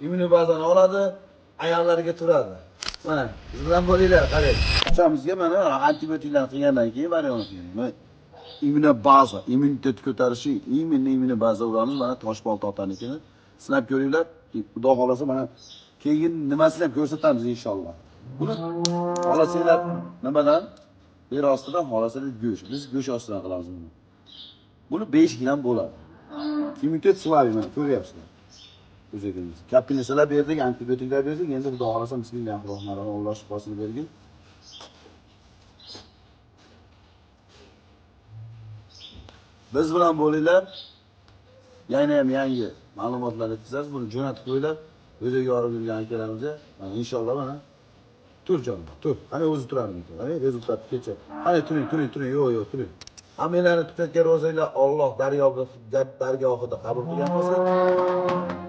Immuniy bazani oladi, ayollarga turadi. Mana, siz bilan bo'linglar, qarang. Ochamizga mana antibiotiklarni qilgandan keyin variantni immuniy baza, immunitet ko'tarishi, immuniy baza uramiz, mana Toshpol otanikini sinab ko'ringlar. Xudo xolasa mana keyin nimasini ham ko'rsatamiz inshaalloh. Buni xolasanglar nimadan? Yer ostidan xolasanglar go'sht. Biz go'sht ostidan qilamiz buni. Buni 5 gram bo'ladi. Immunitet slaviy mana ko'ryapsizlar. O'zingizlar. Kapinisalar berdik, antibiotiklar berdik. Endi xudo xolasa bismillahirrohmanirrohim Alloh shifosini bergin. Biz bilan bo'linglar. Yangi ma'lumotlar yetkazasiz. Buni jo'natib qo'yinglar. O'ziga yorib yurgan akalarimizga. Mana inshaalloh mana tur jonim, tur. Qani o'zi turadi. Qani rezultat kecha. Qani turing. Yo'q, turing. Hammanglarni tutatgan ro'zanglar Alloh dargohida qabul qilgan bo'lsin.